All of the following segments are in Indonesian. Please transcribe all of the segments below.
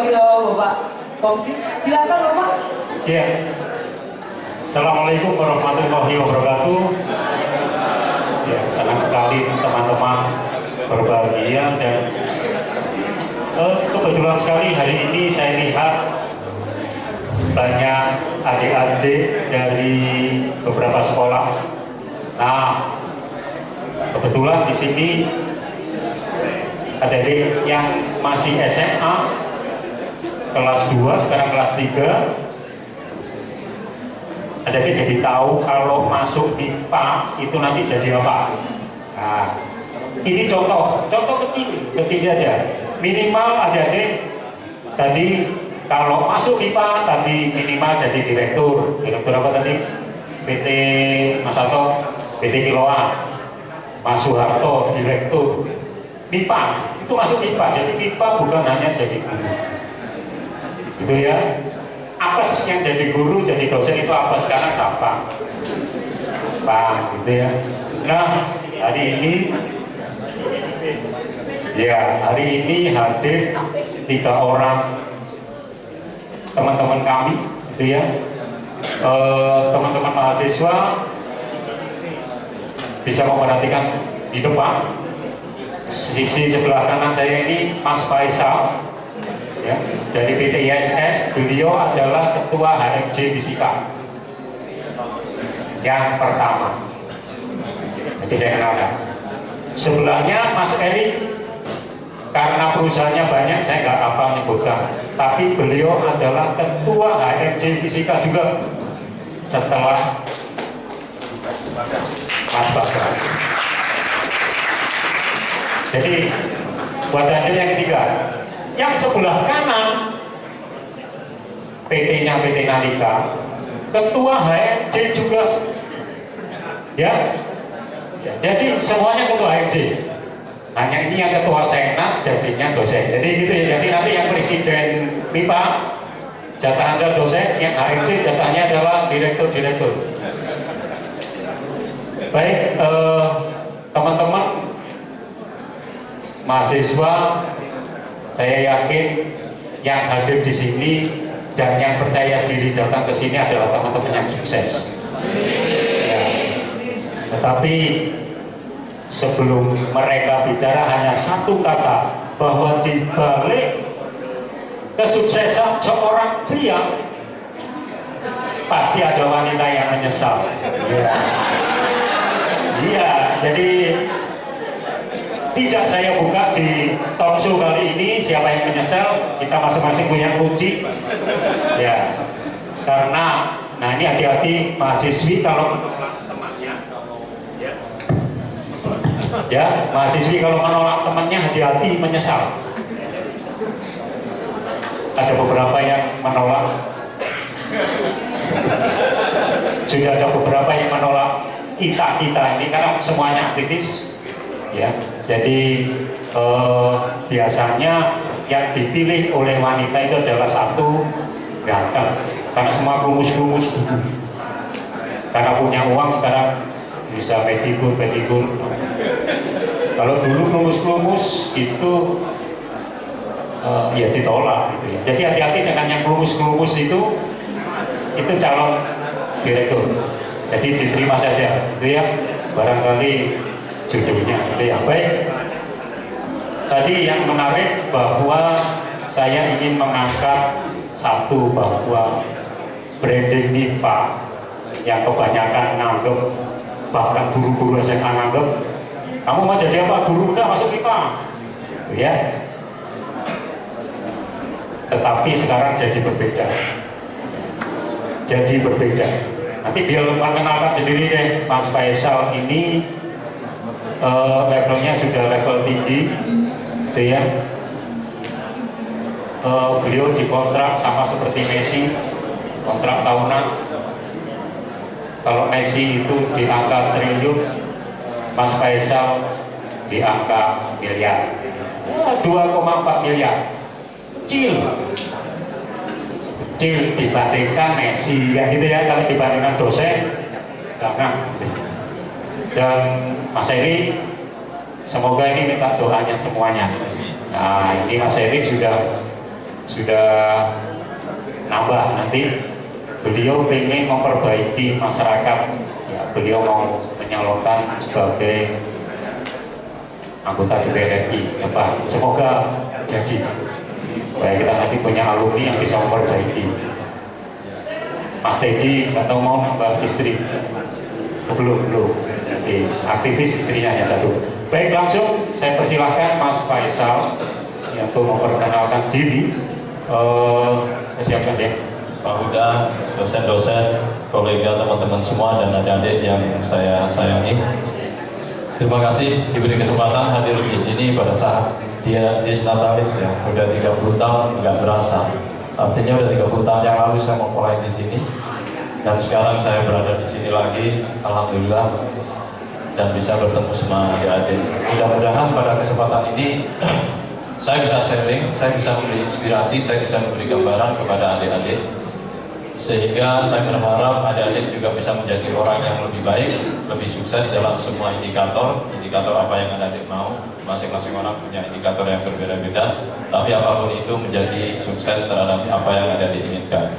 diwakili Bapak Komsi. Silakan Bapak. Iya. Assalamualaikum warahmatullahi wabarakatuh. Ya, senang sekali teman-teman berbahagia dan kebetulan sekali hari ini saya lihat banyak adik-adik dari beberapa sekolah. Nah, kebetulan di sini ada adik yang masih SMA kelas 2, sekarang kelas 3. Ada adik jadi tahu kalau masuk IPA itu nanti jadi apa. Nah, ini contoh kecil saja. Minimal adik-adik tadi kalau masuk IPA tadi minimal jadi direktur apa tadi? PT Mas Hato, PT Kiloan, Mas Soeharto, direktur. MIPA, itu masuk MIPA, jadi MIPA bukan hanya jadi guru. Gitu ya. Apes yang jadi guru, jadi dosen itu apes karena gampang. Gitu ya. Nah, hari ini hadir 3 orang teman-teman kami, gitu ya. Teman-teman mahasiswa bisa memperhatikan di depan. Sisi sebelah kanan saya ini Mas Faisal ya, dari PT ISS. Beliau adalah ketua HMJ Fisika yang pertama. Jadi saya kenalkan. Sebelahnya Mas Erik, karena perusahaannya banyak saya nggak apa menyebutkan, tapi beliau adalah ketua HMJ Fisika juga setelah Mas Bagas. Jadi buat hasil yang ketiga, yang sebelah kanan PT-nya PT Nalika, ketua HMJ juga, ya. Jadi semuanya ketua HMJ. Hanya ini yang ketua senat jadinya dosen. Jadi gitu ya. Jadi nanti yang presiden MIPA jatah Anda dosen, yang HMJ jatahnya adalah direktur. Baik, teman-teman mahasiswa, saya yakin yang hadir di sini dan yang percaya diri datang ke sini adalah teman-teman yang sukses. Ya. Tetapi sebelum mereka bicara hanya satu kata, bahwa di balik kesuksesan seorang pria pasti ada wanita yang menyesal. Iya, jadi tidak saya buka di talk show kali ini siapa yang menyesal, kita masing-masing punya kunci ya. Karena nah ini hati-hati mahasiswi kalau menolak temannya ya, mahasiswi kalau menolak temannya hati-hati menyesal. Ada beberapa yang menolak, sudah ada beberapa yang menolak kita ini karena semuanya aktivis ya. Jadi biasanya yang dipilih oleh wanita itu adalah satu ganteng, karena semua kumus-kumus, karena punya uang sekarang bisa pedikur. Kalau dulu kumus-kumus itu ya ditolak gitu ya. Jadi hati-hati dengan yang kumus-kumus itu calon direktur. Jadi diterima saja, gitu ya. Barangkali judulnya gitu ya. Baik, tadi yang menarik bahwa saya ingin mengangkat satu, bahwa branding MIPA yang kebanyakan nganggep, bahkan guru-guru SMA nganggep, kamu mau jadi apa? Guru, udah masuk MIPA ya. Tetapi sekarang jadi berbeda. Nanti dia perkenalkan sendiri deh. Mas Faisal ini levelnya sudah level tinggi, gitu ya. Beliau dikontrak sama seperti Messi, kontrak tahunan. Kalau Messi itu di angka triliun, Mas Faisal di angka miliar, 2,4 miliar. Kecil dibandingkan Messi ya, gitu ya. Kalau dibandingkan dosen, karena dan Mas Eri, semoga ini minta doanya semuanya. Nah ini Mas Eri sudah sudah nambah. Nanti beliau ingin memperbaiki masyarakat, ya, beliau mau menyalurkan sebagai anggota DPR RI. Semoga jadi supaya kita nanti punya alumni yang bisa memperbaiki. Mas Teddy atau mau nambah istri? Belum. Jadi aktivis istrinya hanya satu. Baik, langsung saya persilahkan Mas Faisal untuk memperkenalkan diri. Saya siapkan ya. Pak Huda, dosen-dosen, kolega, teman-teman semua, dan adik-adik yang saya sayangi. Terima kasih diberi kesempatan hadir di sini pada saat dia disnatalis ya. Udah 30 tahun nggak berasa. Artinya udah 30 tahun yang lalu saya mulai di sini, dan sekarang saya berada di sini lagi. Alhamdulillah, dan bisa bertemu sama adik-adik. Mudah-mudahan pada kesempatan ini saya bisa sharing, saya bisa memberi inspirasi, saya bisa memberi gambaran kepada adik-adik, sehingga saya berharap adik-adik juga bisa menjadi orang yang lebih baik, lebih sukses dalam semua indikator apa yang adik-adik mau. Masing-masing orang punya indikator yang berbeda-beda, tapi apapun itu menjadi sukses terhadap apa yang adik-adik inginkan.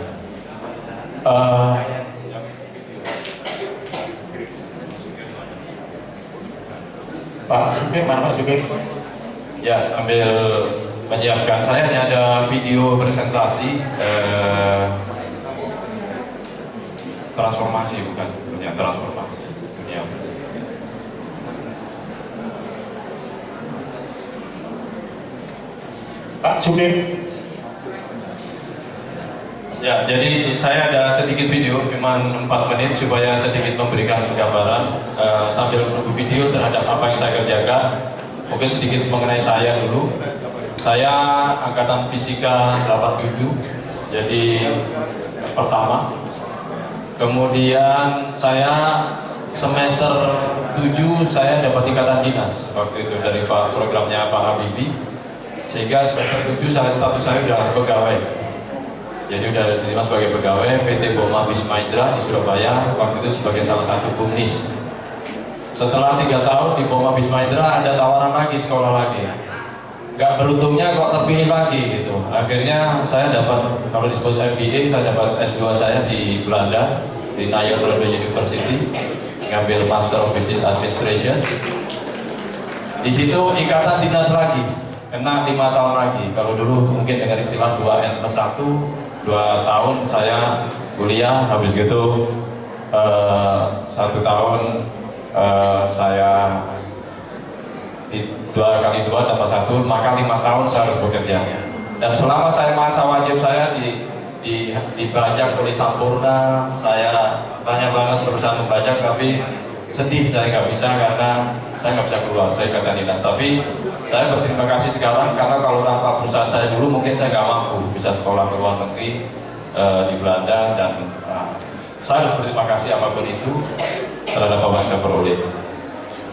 Pak Sugeng, mana Pak Sugeng? Ya, sambil menyiapkan, saya hanya ada video presentasi transformasi, bukan dunia transformasi, dunia. Pak Sugeng. Ya, jadi saya ada sedikit video, cuma 4 menit supaya sedikit memberikan gambaran sambil menunggu video terhadap apa yang saya kerjakan. Mungkin sedikit mengenai saya dulu. Saya angkatan fisika 87, jadi pertama. Kemudian saya semester 7 saya dapat ikatan dinas waktu itu dari programnya Pak Habibie, sehingga semester 7 status saya sudah pegawai. Jadi sudah diterima sebagai pegawai PT Boma Wisma Indra di Surabaya, waktu itu sebagai salah satu bumnis. Setelah 3 tahun di Boma Wisma Indra ada tawaran lagi, sekolah lagi. Gak beruntungnya kok terpilih lagi gitu. Akhirnya saya dapat, kalau disebut MBA, saya dapat S2 saya di Belanda, di Nyenrode University, ngambil Master of Business Administration. Di situ ikatan dinas lagi, kena 5 tahun lagi. Kalau dulu mungkin dengan istilah 2N+1, 2 tahun saya kuliah, habis gitu 1 tahun saya 2 kali 2 tambah 1, maka 5 tahun saya harus bekerja. Dan selama saya masa wajib saya dibajak oleh Sampurna, saya banyak banget berusaha membajak, tapi sedih saya nggak bisa karena saya nggak bisa keluar, saya kata dinas. Tapi saya berterima kasih sekarang karena kalau tanpa perusahaan saya dulu mungkin saya nggak mampu bisa sekolah ke luar negeri di Belanda, dan saya harus berterima kasih apapun itu terhadap apa yang saya peroleh.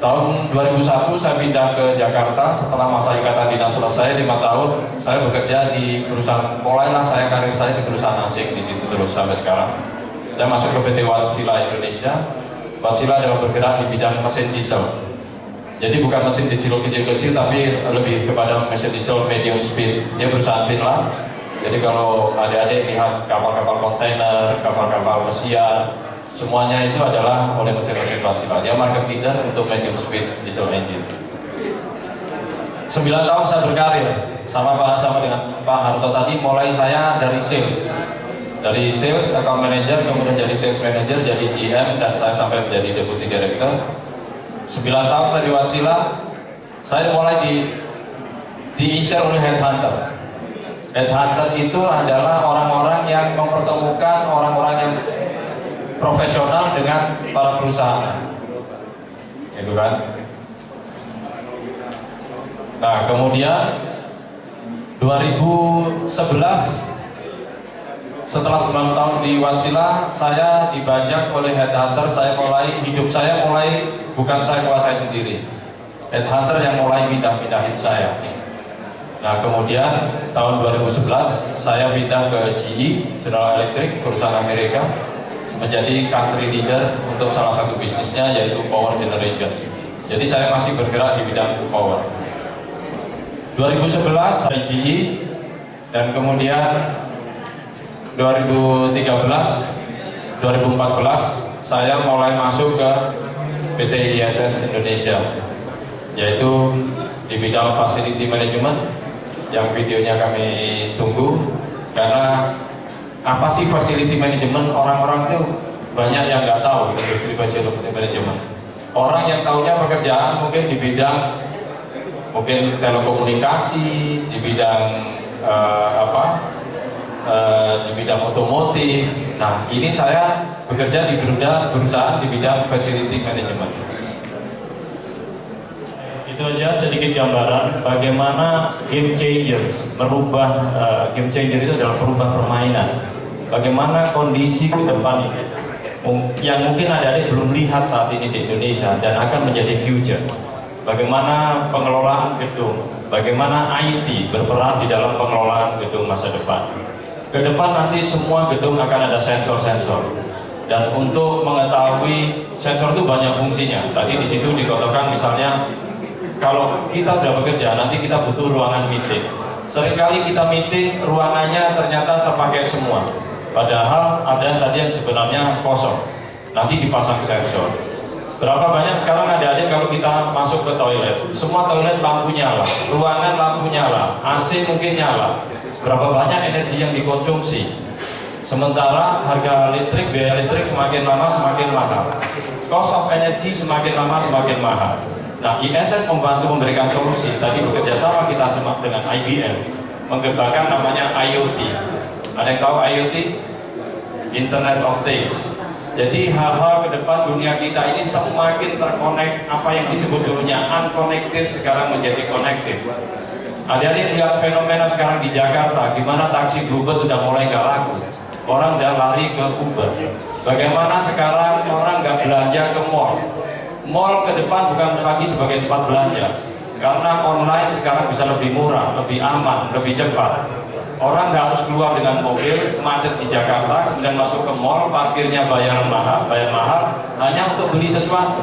Tahun 2001 saya pindah ke Jakarta setelah masa ikatan dinas selesai 5 tahun. Saya bekerja di perusahaan, mulailah saya karir saya di perusahaan asing di situ terus sampai sekarang. Saya masuk ke PT Wärtsilä Indonesia. Wärtsilä adalah bergerak di bidang mesin diesel. Jadi bukan mesin diesel kecil-kecil, tapi lebih kepada mesin diesel medium speed. Dia perusahaan Finland. Jadi kalau adik-adik lihat kapal-kapal kontainer, kapal-kapal pesiar, semuanya itu adalah oleh mesin-mesin Wärtsilä. Dia market leader untuk medium speed diesel engine. 9 tahun saya berkarir sama dengan Pak Harto tadi. Mulai saya dari sales, account manager, kemudian jadi sales manager, jadi GM, dan saya sampai menjadi deputy director. 9 tahun saya di Wärtsilä. Saya mulai diincar oleh headhunter. Headhunter itu adalah orang-orang yang mempertemukan orang-orang yang profesional dengan para perusahaan, gitu kan. Nah, kemudian 2011 setelah 9 tahun di Wärtsilä, saya dibajak oleh headhunter. Hidup saya mulai bukan saya kuasai sendiri. Headhunter yang mulai pindah-pindahin saya. Nah, kemudian tahun 2011 saya pindah ke GE, General Electric, perusahaan Amerika, menjadi country leader untuk salah satu bisnisnya, yaitu power generation. Jadi saya masih bergerak di bidang power. 2011 di GE, Dan kemudian 2013, 2014 saya mulai masuk ke PT ISS Indonesia, yaitu di bidang facility management, yang videonya kami tunggu. Karena apa sih facility management? Orang-orang itu banyak yang nggak tahu industri facility management. Orang yang tahunya pekerjaan mungkin di bidang mungkin telekomunikasi, di bidang di bidang otomotif. Nah, ini saya bekerja di perusahaan di bidang facility management. Itu aja sedikit gambaran bagaimana game changer game changer itu adalah perubah permainan. Bagaimana kondisi ke depan ini yang mungkin adik-adik belum lihat saat ini di Indonesia dan akan menjadi future. Bagaimana pengelolaan gedung, bagaimana IT berperan di dalam pengelolaan gedung masa depan. Ke depan nanti semua gedung akan ada sensor-sensor. Dan untuk mengetahui sensor itu banyak fungsinya. Tadi di situ dikatakan misalnya kalau kita udah bekerja nanti kita butuh ruangan meeting. Seringkali kita meeting ruangannya ternyata terpakai semua. Padahal ada tadi yang sebenarnya kosong. Nanti dipasang sensor. Berapa banyak sekarang adik-adik kalau kita masuk ke toilet, semua toilet lampu nyala, ruangan lampu nyala, AC mungkin nyala. Berapa banyak energi yang dikonsumsi? Sementara harga listrik, biaya listrik semakin lama semakin mahal. Cost of energy semakin lama semakin mahal. Nah, ISS membantu memberikan solusi. Tadi bekerja sama kita dengan IBM, mengembangkan namanya IoT. Ada yang tahu IoT? Internet of Things. Jadi hal-hal ke depan dunia kita ini semakin terkonek. Apa yang disebut dulunya unconnected sekarang menjadi connected. Adik-adik lihat fenomena sekarang di Jakarta, gimana taksi Bluebird udah mulai gak laku. Orang udah lari ke Uber. Bagaimana sekarang orang gak belanja ke mall. Mall ke depan bukan lagi sebagai tempat belanja, karena online sekarang bisa lebih murah, lebih aman, lebih cepat. Orang nggak harus keluar dengan mobil, macet di Jakarta, kemudian masuk ke mall, parkirnya bayar mahal, hanya untuk beli sesuatu.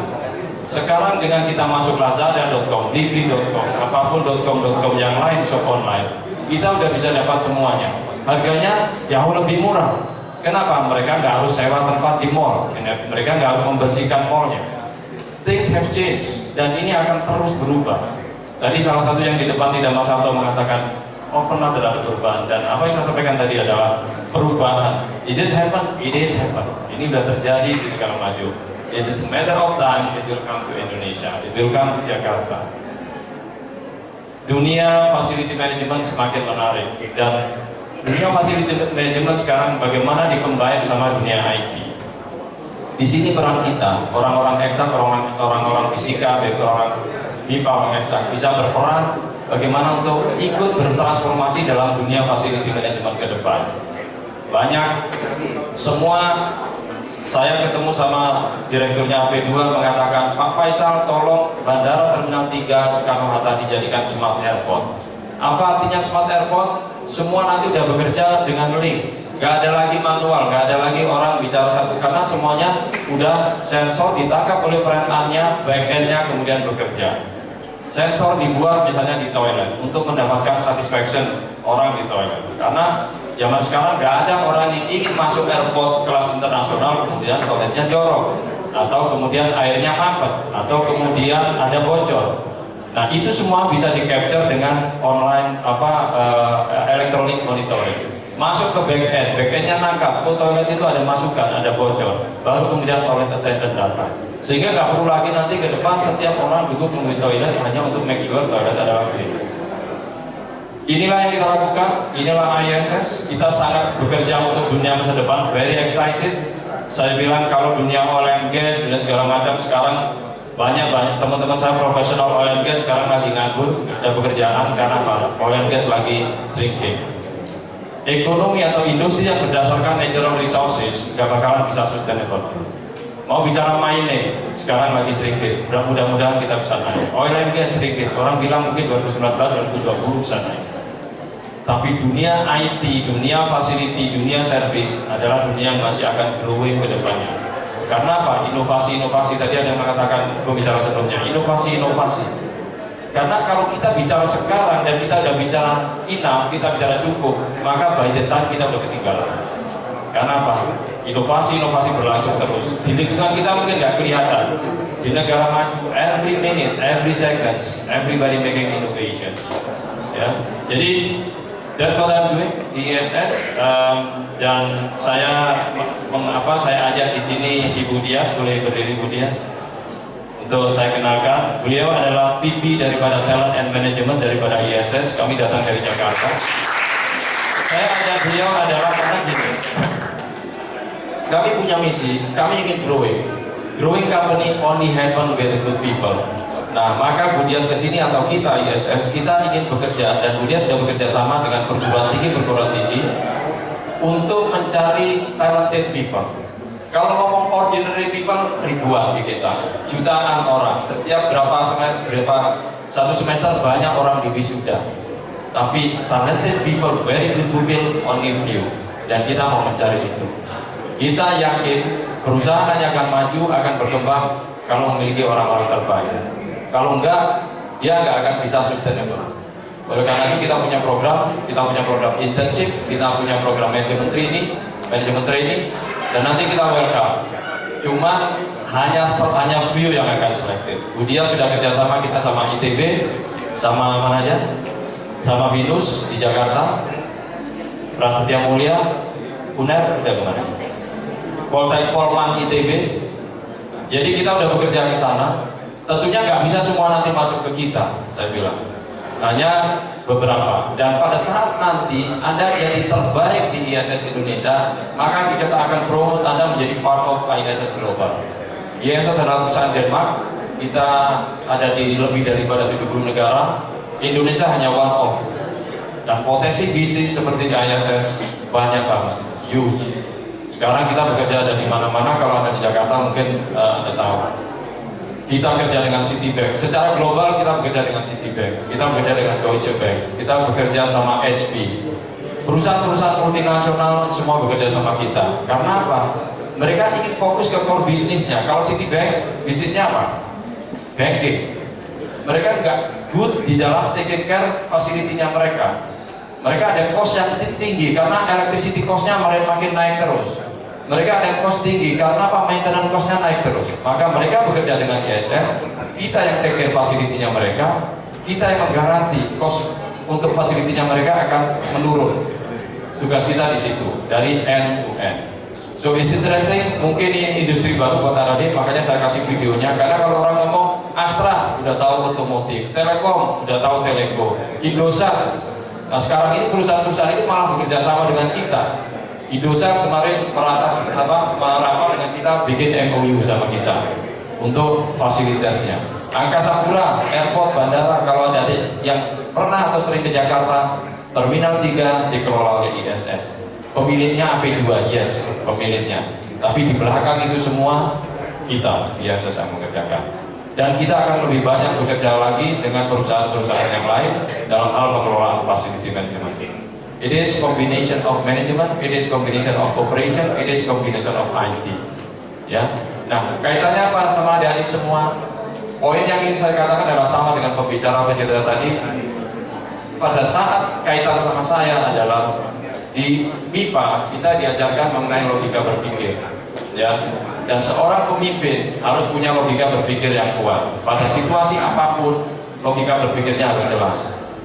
Sekarang dengan kita masuk Lazada.com, Libri.com, apapun .com yang lain, shop online, kita udah bisa dapat semuanya. Harganya jauh lebih murah. Kenapa? Mereka nggak harus sewa tempat di mall, mereka nggak harus membersihkan mallnya. Things have changed, dan ini akan terus berubah. Tadi salah satu yang di depan tidak Mas Sabto mengatakan, oh pernah terhadap perubahan, dan apa yang saya sampaikan tadi adalah perubahan. Is it happen? It is happen. Ini sudah terjadi di negara maju. It is a matter of time. It will come to Indonesia. It will come to Jakarta. Dunia facility management semakin menarik, dan dunia facility management sekarang bagaimana dikembangkan sama dunia IT. Di sini peran kita, orang-orang eksak, orang-orang fisika, orang MIPA, orang eksak bisa berperan bagaimana untuk ikut bertransformasi dalam dunia facility management ke depan. Banyak, semua saya ketemu sama direkturnya AP2 mengatakan, Pak Faisal tolong Bandara Terminal 3 Soekarno-Hatta dijadikan smart airport. Apa artinya smart airport? Semua nanti udah bekerja dengan link. Gak ada lagi manual, gak ada lagi orang bicara satu, karena semuanya udah sensor ditangkap oleh front-end-nya, back-end-nya kemudian bekerja. Sensor dibuat misalnya di toilet untuk mendapatkan satisfaction orang di toilet. Karena zaman sekarang gak ada orang yang ingin masuk airport kelas internasional kemudian toiletnya jorok, atau kemudian airnya mampet, atau kemudian ada bocor. Nah itu semua bisa di-capture dengan online electronic monitoring. Masuk ke back-end-nya nangkap, oh toilet itu ada masukan, ada bocor, baru kemudian toilet attendant datang. Sehingga nggak perlu lagi nanti ke depan setiap orang duduk di toilet hanya untuk make sure toilet ada clean. Inilah yang kita lakukan, inilah ISS. Kita sangat bekerja untuk dunia masa depan, very excited. Saya bilang kalau dunia oil and gas, dunia segala macam sekarang banyak teman-teman saya profesional oil and gas sekarang lagi nganggur, ada pekerjaan karena apa? Oil and gas lagi shrinking. Ekonomi atau industri yang berdasarkan natural resources gak bakalan bisa sustainable. Mau bicara mining, sekarang lagi sedikit. Mudah-mudahan kita bisa naik. Oil and gas sedikit. Orang bilang mungkin 2019-2020 bisa naik. Tapi dunia IT, dunia facility, dunia service adalah dunia yang masih akan growing ke depannya. Karena apa? Inovasi-inovasi tadi ada yang mengatakan, gue bicara sebelumnya, inovasi-inovasi. Karena kalau kita bicara sekarang dan kita udah bicara enough, kita bicara cukup, maka by the time kita udah ketinggalan. Karena apa? Inovasi berlangsung terus. Di lingkungan kita mungkin nggak kelihatan. Di negara maju, every minute, every seconds, everybody making innovation. Ya, jadi that's what I'm doing di ISS. Dan saya ajak di sini Ibu Dias, boleh berdiri Ibu Dias. Untuk saya kenalkan, beliau adalah VP daripada Talent and Management daripada ISS. Kami datang dari Jakarta. Saya ajak beliau adalah karena gini, kami punya misi, kami ingin growing company only happen with good people. Nah, maka Bu Dias kesini atau kita ISS, kita ingin bekerja, dan Bu Dias sudah bekerja sama dengan perguruan tinggi untuk mencari talented people. Kalau ngomong ordinary people, ribuan di kita, jutaan orang. Setiap satu semester banyak orang di wisuda. Tapi talented people, very good people, only few. Dan kita mau mencari itu. Kita yakin perusahaan hanya akan maju, akan berkembang kalau memiliki orang-orang terbaik. Kalau enggak, dia enggak akan bisa sustainable. Oleh karena itu kita punya program intensif, kita punya program manajemen training, dan nanti kita welcome. Cuma hanya few yang akan selected. Bu Dia sudah kerjasama kita sama ITB, sama mana aja, sama Binus di Jakarta, Prasetya Mulia, UNER udah kemana? Poltek Polman ITB. Jadi kita udah bekerja di sana. Tentunya nggak bisa semua nanti masuk ke kita, saya bilang. Hanya beberapa. Dan pada saat nanti Anda jadi terbaik di ISS Indonesia, maka kita akan promote Anda menjadi part of ISS Global. ISS adalah perusahaan Denmark. Kita ada di lebih daripada 70 negara. Indonesia hanya one of. Dan potensi bisnis seperti di ISS banyak banget, huge. Sekarang kita bekerja ada di mana-mana. Kalau Anda di Jakarta mungkin Anda tahu. Kita kerja dengan Citibank. Secara global kita bekerja dengan Citibank. Kita bekerja dengan Deutsche Bank. Kita bekerja sama HP. Perusahaan-perusahaan multinasional semua bekerja sama kita. Karena apa? Mereka ingin fokus ke core bisnisnya. Kalau Citibank, bisnisnya apa? Banking. Mereka nggak good di dalam taking care facility-nya mereka. Mereka ada cost yang tinggi karena electricity cost-nya makin naik terus. Mereka ada cost tinggi karena apa? Maintenance cost-nya naik terus. Maka mereka bekerja dengan ISS, kita yang take care facility-nya mereka, kita yang menggaranti cost untuk facility-nya mereka akan menurun. Tugas kita di situ, dari end to end. So it's interesting, mungkin ini industri baru buat Aradit, makanya saya kasih videonya. Karena kalau orang ngomong Astra udah tahu otomotif, Telekom udah tahu Teleko, Indosat. Nah sekarang ini perusahaan-perusahaan itu malah bekerja sama dengan kita. Indosat kemarin merapat dengan kita, bikin MOU sama kita untuk fasilitasnya. Angkasa Pura, airport, bandara, kalau ada yang pernah atau sering ke Jakarta, Terminal 3 dikelola oleh ISS. Pemiliknya AP2, yes, pemiliknya. Tapi di belakang itu semua kita, ISS yang mengerjakan. Dan kita akan lebih banyak bekerja lagi dengan perusahaan-perusahaan yang lain dalam hal pengelolaan facility management. It is combination of management, it is combination of operation, it is combination of IT. Ya. Nah, kaitannya apa sama adik-adik semua? Poin yang ingin saya katakan adalah sama dengan pembicara tadi. Pada saat kaitan sama saya adalah di MIPA kita diajarkan mengenai logika berpikir. Ya. Dan seorang pemimpin harus punya logika berpikir yang kuat. Pada situasi apapun, logika berpikirnya harus jelas.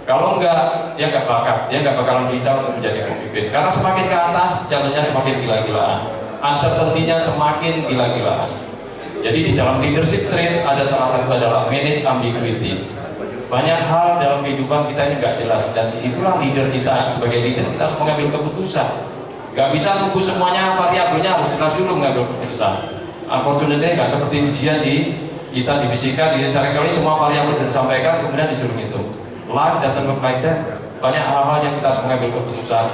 Kalau enggak, dia enggak bakalan bisa untuk menjadi pemimpin. Karena semakin ke atas, jalannya semakin gila-gilaan. Uncertainty-nya semakin gila-gilaan. Jadi di dalam leadership trait ada salah satu adalah manage ambiguity. Banyak hal dalam kehidupan kita ini enggak jelas. Dan disitulah leader kita, sebagai leader kita harus mengambil keputusan. Enggak bisa tunggu semuanya variabelnya harus jelas dulu mengambil keputusan. Unfortunately enggak seperti ujian kita di fisika, seringkali semua variabel disampaikan kemudian disuruh hitung. Life doesn't look like that. Banyak hal-hal yang kita harus mengambil keputusan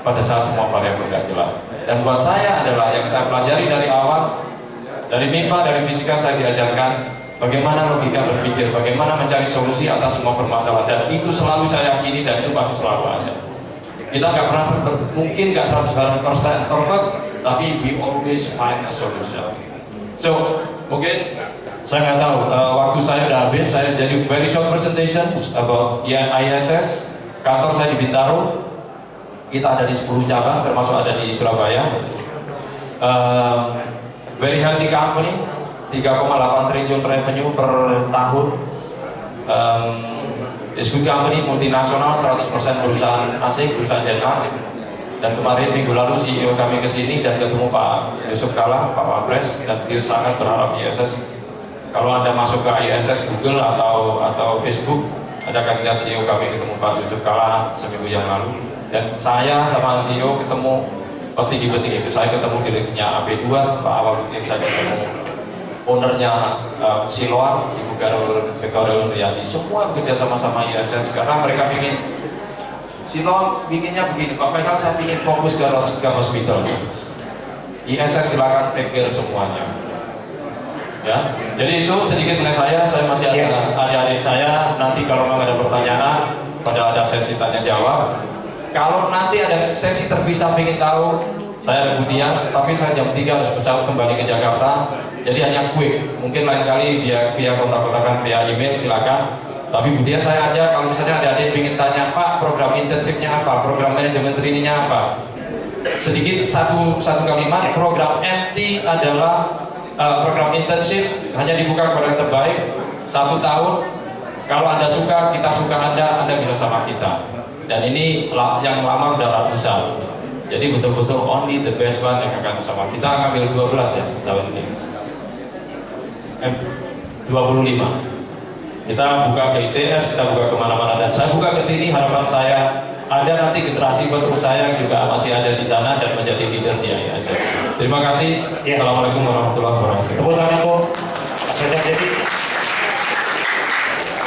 pada saat semua variabel tidak jelas. Dan buat saya adalah yang saya pelajari dari awal, dari MIPA, dari fisika saya diajarkan bagaimana logika berpikir, bagaimana mencari solusi atas semua permasalahan. Dan itu selalu saya yakini dan itu pasti selalu ada. Kita nggak pernah mungkin nggak 100% perfect, tapi we always find a solution. So mungkin Saya nggak tahu, waktu saya udah habis. Saya jadi very short presentation about ISS. Kantor saya di Bintaro. Kita ada di 10 cabang, termasuk ada di Surabaya. Very healthy company, 3,8 triliun revenue per tahun. It's good company, multinasional, 100% perusahaan asing, perusahaan Denmark. Dan kemarin minggu lalu CEO kami kesini dan ketemu Pak Yusuf Kalla, Pak Wapres, dan beliau sangat berharap ISS. Kalau Anda masuk ke ISS Google atau Facebook, Anda akan lihat CEO kami ketemu Pak Yusuf Kalla seminggu yang lalu. Dan saya sama CEO ketemu petinggi-petinggi. Saya ketemu direkturnya AP2, Pak Awaludin, saya ketemu ownernya Siloam, Ibu Karol Riyadi. Semua bekerja sama-sama ISS karena mereka ingin. Siloam bikinnya begini, Pak Faisal, saya ingin fokus ke hospital. ISS silakan take care semuanya. Ya, jadi itu sedikit dengan saya masih ada adik-adik saya. Nanti kalau memang ada pertanyaan, pada ada sesi tanya jawab. Kalau nanti ada sesi terpisah ingin tahu, saya ada Budias, tapi saya jam 3 harus pesawat kembali ke Jakarta. Jadi hanya quick, mungkin lain kali via kontak-kontakan via email silakan. Tapi Budias saya aja, kalau misalnya ada adik ingin tanya, Pak, program intensifnya apa, program manajemen trainingnya apa, sedikit satu kalimat. Program MT adalah program intensif, hanya dibuka kepada yang terbaik 1 tahun. Kalau Anda suka, kita suka Anda bisa sama kita. Dan ini yang lama udah ratusan. Jadi betul-betul only the best one yang akan sama kita. Ngambil 12 ya tahun ini. 25. Kita buka ke ITS, kita buka kemana-mana, dan saya buka ke sini. Harapan saya ada nanti generasi penerus saya yang juga masih ada di sana dan menjadi leader di ISS. Terima kasih. Ya. Assalamualaikum warahmatullahi wabarakatuh. Tepuk tangan kok. Jadi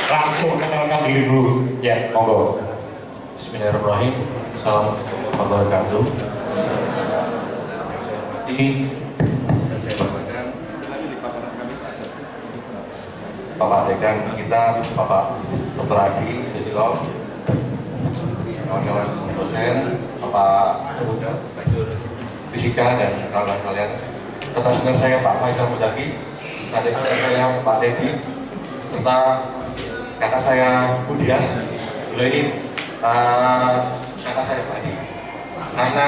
langsung kenalkan diri dulu. Ya, monggo. Bismillahirrahmanirrahim. Assalamualaikum warahmatullahi wabarakatuh. Bapak Dekan kita, Bapak Dr. Adi Susilo, kawan-kawan dosen, Bapak Fisika dan kawan-kawan kalian, serta senior saya Pak Faisal Muzaki, adik saya Pak Dedi, serta kakak saya Budias. Beliau ini kakak saya Pak Adi, karena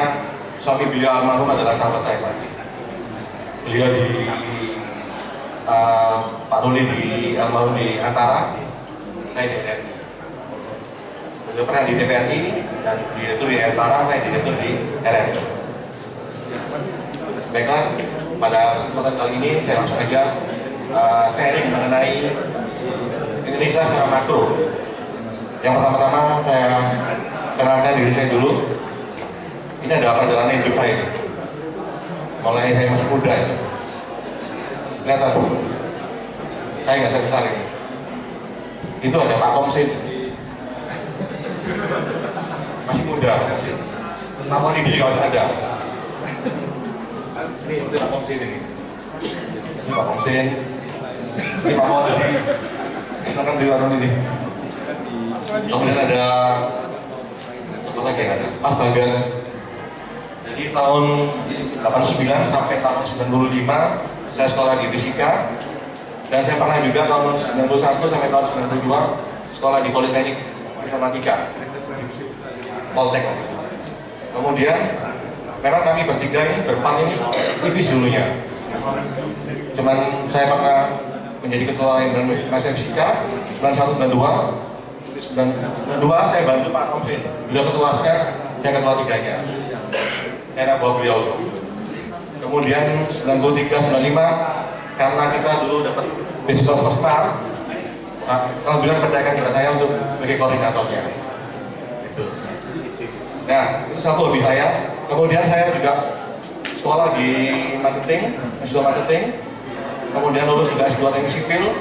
suami beliau almarhum adalah sahabat saya Pak Adi. Beliau di Pak Ruli di almarhum di Antara, saya di TPRI. Beliau pernah di TPRI dan direktur di Antara, saya direktur di RRI. Baiklah, pada kesempatan kali ini saya langsung aja sharing mengenai Indonesia secara makro. Yang pertama-tama saya kenalkan diri saya dulu. Ini adalah perjalanan hidup saya. Mulai saya masih muda ini. Kelihatan, saya nggak sebesar ini. Itu ada Pak Komsin, masih muda. Pak Komsin ini juga masih ada. Ini itu Pak Komsin ini. Ini Pak Komsin. Ini Pak Komsin. Silakan di warung ini. Kemudian ada apa lagi yang ada? Pak Bagas. Jadi tahun 89 sampai tahun 95 saya sekolah di fisika, dan saya pernah juga tahun 91 sampai tahun 92 sekolah di Politeknik Informatika, Poltek. Kemudian memang kami bertiga ini, berempat ini aktivis dulunya. Cuman saya pernah menjadi ketua Informasi Fisika 91 92 saya bantu Pak Komsin, beliau ketuanya, saya ketua tiganya. Enak buat beliau. Kemudian 93-95 karena kita dulu dapat beasiswa swasta, kalau bilang percayakan kepada saya untuk sebagai koordinatornya. Gitu. Nah, itu satu hobi saya. Kemudian saya juga sekolah di marketing, S2 marketing. Kemudian lulus juga S2 teknik sipil.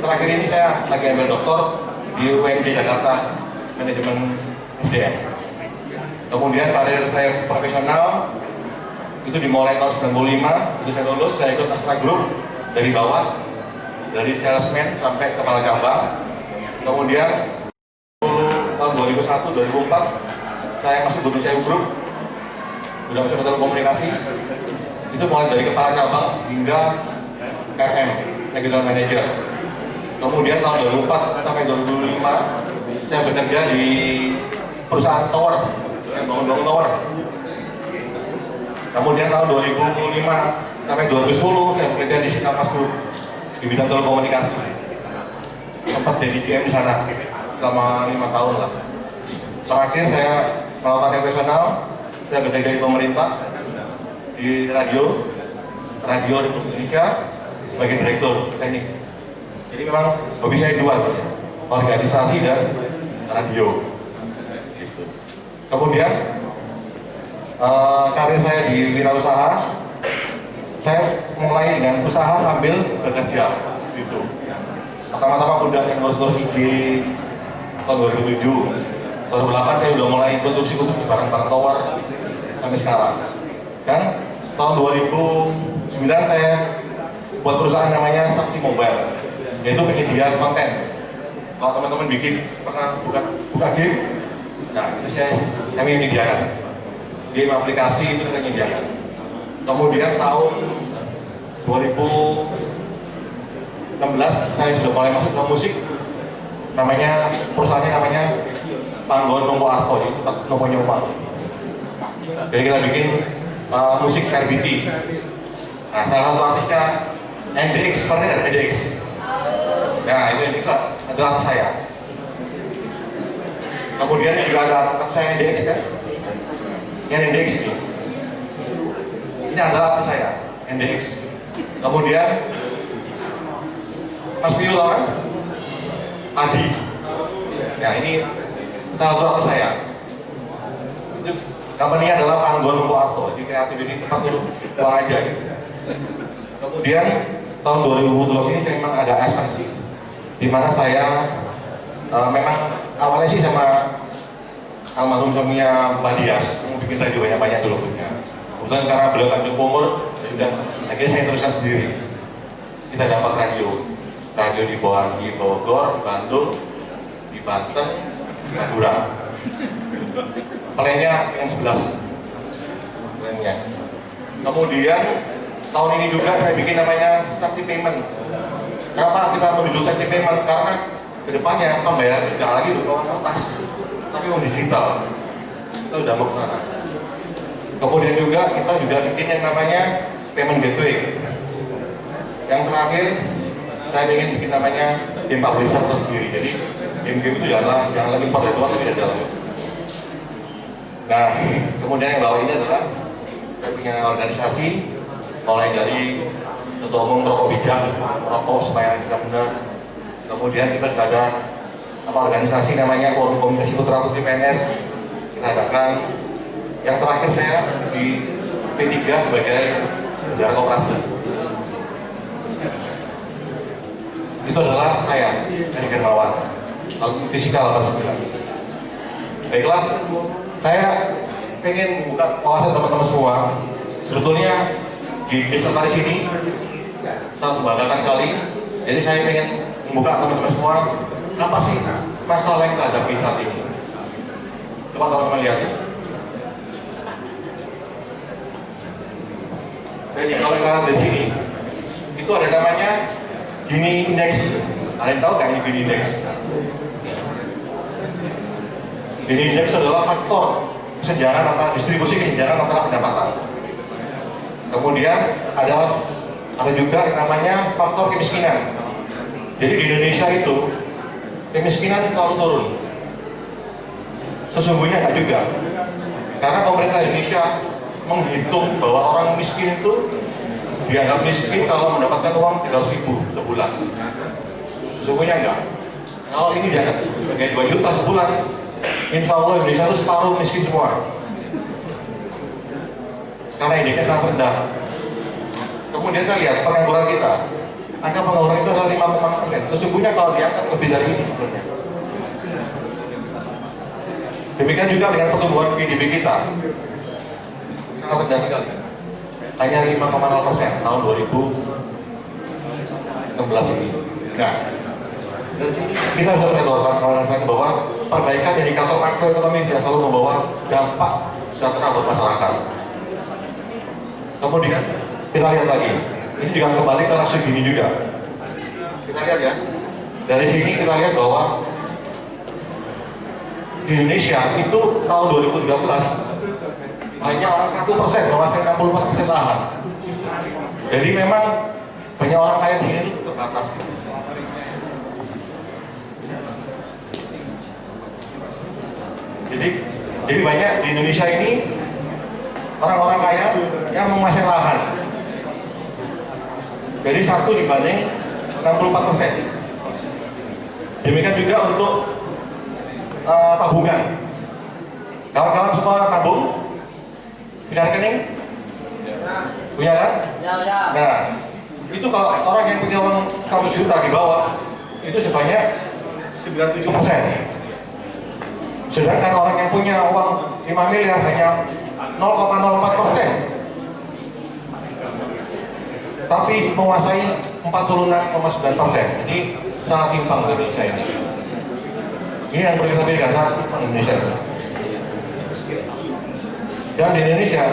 Terakhir ini saya lagi ambil doktor di UMD Jakarta, manajemen SDM. Kemudian karir saya profesional itu dimulai tahun 95, itu saya lulus, saya ikut Astra Group dari bawah, dari salesman sampai kepala cabang. Kemudian tahun 2001-2004 saya masuk di CEO Group, udah masuk ke komunikasi, itu mulai dari kepala cabang hingga RM. regional manager. Kemudian tahun 2004 sampai 2005 saya bekerja di perusahaan tower, yang bangun-bangun tower. Kemudian tahun 2005 sampai 2010 saya bekerja di Sinarmas Group di bidang telekomunikasi. Sempat jadi GM di sana selama 5 tahun lah. Terakhir saya melakukan profesional, saya bekerja di pemerintah di radio Republik Indonesia sebagai direktur teknik. Jadi memang hobi saya dua, organisasi dan radio. Gitu. Kemudian karir saya di wirausaha, saya mulai dengan usaha sambil bekerja. Gitu. Pertama-tama udah yang ngurus-ngurus IG tahun 2007. 2008 saya udah mulai produksi barang-barang tower sampai sekarang. Dan tahun 2009 saya buat perusahaan namanya Sakti Mobile, yaitu penyedia konten. Kalau teman-teman pernah buka game, nah itu kami menyediakan game aplikasi, itu kita menyediakan. Kemudian tahun 2016 saya sudah mulai masuk ke musik, perusahaannya namanya Panggon Nompo Arto, itu Nompo Nyopa. Jadi kita bikin musik RBT. Nah, salah satu artisnya NDX, pernah nggak NDX? Nah, itu NDX adalah saya. Kemudian juga ada artis saya NDX kan? Yang NDX ini. Ini adalah artis saya, NDX. Kemudian Mas Viola kan? Adi. Ya, ini salah satu artis saya. Company adalah Panggon Nompo Arto, di kreatif ini tempat untuk uang aja gitu. Kemudian tahun 2012 ini saya memang agak ekspensif, di mana saya memang awalnya sih sama almarhum suaminya Mbak Dias, yang bikin saya juga banyak dulu punya. Kemudian karena beliau kan cukup umur, sudah akhirnya saya teruskan sendiri. Kita dapat radio di Bogor, di Bandung, di Banten, di Madura. Plannya yang 11 plannya. Kemudian tahun ini juga saya bikin namanya Sakti Payment. Kenapa kita menuju Sakti Payment? Karena kedepannya pembayaran tidak lagi berupa kertas, tapi digital. Kita sudah mau ke sana. Kemudian juga kita bikin yang namanya Payment Gateway. Yang terakhir saya ingin bikin namanya game publisher tersendiri. Jadi game-game itu jangan lagi import dari luar, itu sudah jalan. Nah, kemudian yang bawah ini adalah saya punya organisasi, mulai dari ketua umum rokok bijak, rokok supaya kita benar. Kemudian kita juga ada organisasi namanya Forum Komunikasi Putra Putri PNS, kita adakan. Yang terakhir saya di P3 sebagai penjara koperasi. Itu adalah saya, dari Germawan, fisikal harus bilang. Baiklah, saya pengen buka wawasan teman-teman semua. Sebetulnya di desa Taris ini sangat membanggakan kali. Jadi saya pengen membuka teman-teman semua, apa sih masalah yang kita hadapi saat ini. Coba teman-teman lihat ya. Jadi kalau kita lihat di sini, itu ada namanya Gini Index. Ada yang tahu nggak ini Gini Index? Gini Index adalah faktor kesenjangan antara distribusi kesenjangan antara pendapatan. Kemudian ada juga yang namanya faktor kemiskinan. Jadi di Indonesia itu kemiskinan selalu turun. Sesungguhnya nggak juga, karena pemerintah Indonesia menghitung bahwa orang miskin itu dianggap miskin kalau mendapatkan uang 300.000 sebulan. Sesungguhnya enggak. Kalau ini dianggap sebagai 2 juta sebulan, insya Allah Indonesia itu separuh miskin semua. Karena indeksnya sangat rendah. Kemudian kita lihat pengangguran kita. Angka pengangguran itu adalah 5,6%. Sesungguhnya kalau diangkat lebih dari ini sebenarnya. Demikian juga dengan pertumbuhan PDB kita. Sangat rendah sekali. Hanya 5,0% tahun 2016 ini. Nah, dari sini kita bisa melihat bahwa perbaikan indikator makroekonomi tidak selalu membawa dampak sejahtera buat masyarakat. Kemudian kita lihat lagi, ini juga kembali ke rasio Gini juga. Kita lihat ya, dari sini kita lihat bahwa di Indonesia itu tahun 2013 hanya 1% menguasai 64% lahan. Jadi memang banyak orang kaya di sini terbatas. Jadi banyak di Indonesia ini orang-orang kaya yang menguasai lahan. Jadi 1 dibanding 64%. Demikian juga untuk tabungan. Kawan-kawan semua tabung? Punya rekening? Punya kan? Ya. Nah, itu kalau orang yang punya uang 100 juta di bawah, itu sebanyak 97%. Sedangkan orang yang punya uang 5 miliar hanya 0,04%. Tapi menguasai 46,9%. Jadi sangat timpang Indonesia ini. Ini yang perlu kita pilihkan, sangat timpang Indonesia. Dan di Indonesia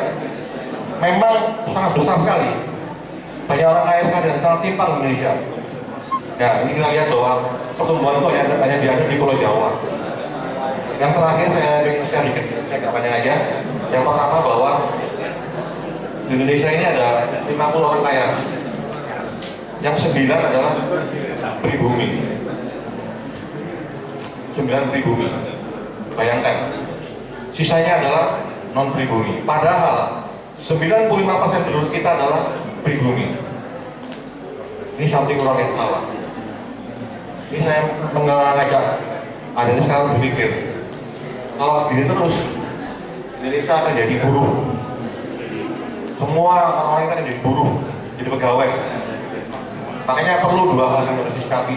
memang sangat besar sekali. Banyak orang kaya sekali dan sangat timpang Indonesia. Ya, ini kita lihat bahwa pertumbuhan itu hanya diada di Pulau Jawa. Yang terakhir saya ingin share dikit, saya nggak panjang aja. Yang pertama bahwa di Indonesia ini ada 50 orang kaya. Yang 9 adalah pribumi. 9 pribumi. Bayangkan. Sisanya adalah non pribumi. Padahal 95% penduduk kita adalah pribumi. Ini something wrong yang salah. Ini saya mengajak Anda sekarang berpikir, kalau begini terus Indonesia akan jadi buruh. Semua orang-orang kita akan jadi buruh, jadi pegawai. Makanya perlu 2 hal yang harus disikapi.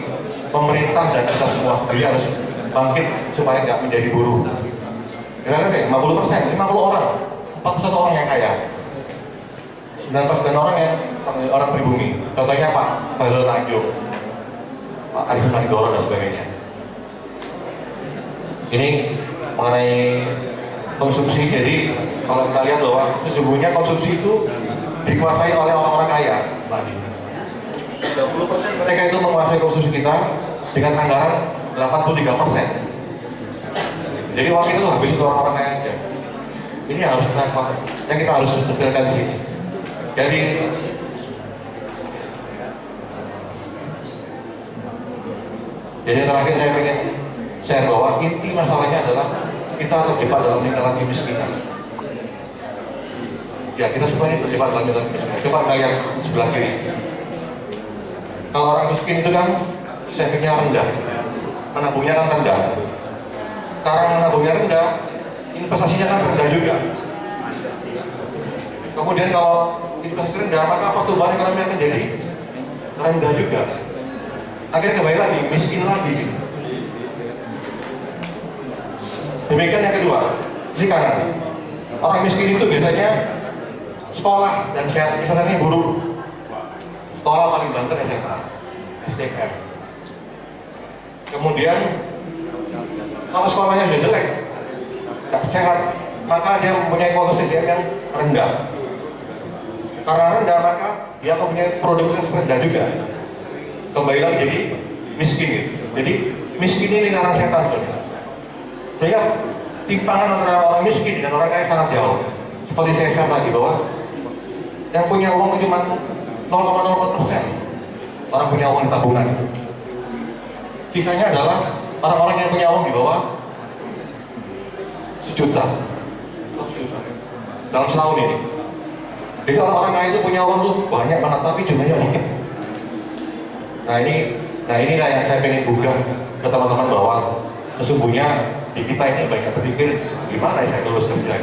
Pemerintah dan kita semua sendiri harus bangkit supaya nggak menjadi buruh. Kita lihat ya, 50%, 50 orang, 41 orang yang kaya, 19% orang yang orang pribumi. Contohnya Pak Bahlil Tanjung, Pak Arifin Manigoro dan sebagainya. Ini mengenai konsumsi. Jadi kalau kita lihat bahwa sesungguhnya konsumsi itu dikuasai oleh orang-orang kaya. 30% mereka itu menguasai konsumsi kita dengan anggaran 83%. Jadi uang itu habis untuk orang-orang kaya aja. Ini yang harus kita harus detailkan di sini. Jadi terakhir saya ingin share bahwa inti masalahnya adalah kita terjebak dalam lingkaran kemiskinan. Ya, kita semua ini terjebak dalam lingkaran kemiskinan. Coba kita lihat sebelah kiri. Kalau orang miskin itu kan savingnya rendah, menabungnya kan rendah. Karena menabungnya rendah, investasinya kan rendah juga. Kemudian kalau investasi rendah, maka pertumbuhan ekonomi akan jadi rendah juga. Akhirnya kembali lagi, miskin lagi. Demikian yang kedua, sisi kanan. Orang miskin itu biasanya sekolah dan sehat, misalnya ini buruh. Sekolah paling banter SMA, SDM. Kemudian kalau sekolahnya sudah jelek, tidak sehat, maka dia mempunyai kualitas SDM yang rendah. Karena rendah, maka dia mempunyai produktivitas rendah juga. Kembali lagi jadi miskin. Jadi miskin ini lingkaran setan. Sehingga timpangan antara orang miskin dengan orang kaya sangat jauh. Seperti saya share tadi bahwa yang punya uang itu cuma 0,04%. Orang punya uang di tabungan. Sisanya adalah orang-orang yang punya uang di bawah 1 juta dalam setahun ini. Jadi orang-orang kaya itu punya uang tuh banyak banget, tapi jumlahnya dikit. Nah inilah yang saya pengen gugah ke teman-teman bahwa sesungguhnya di kita ini banyak berpikir gimana saya lulus kerja,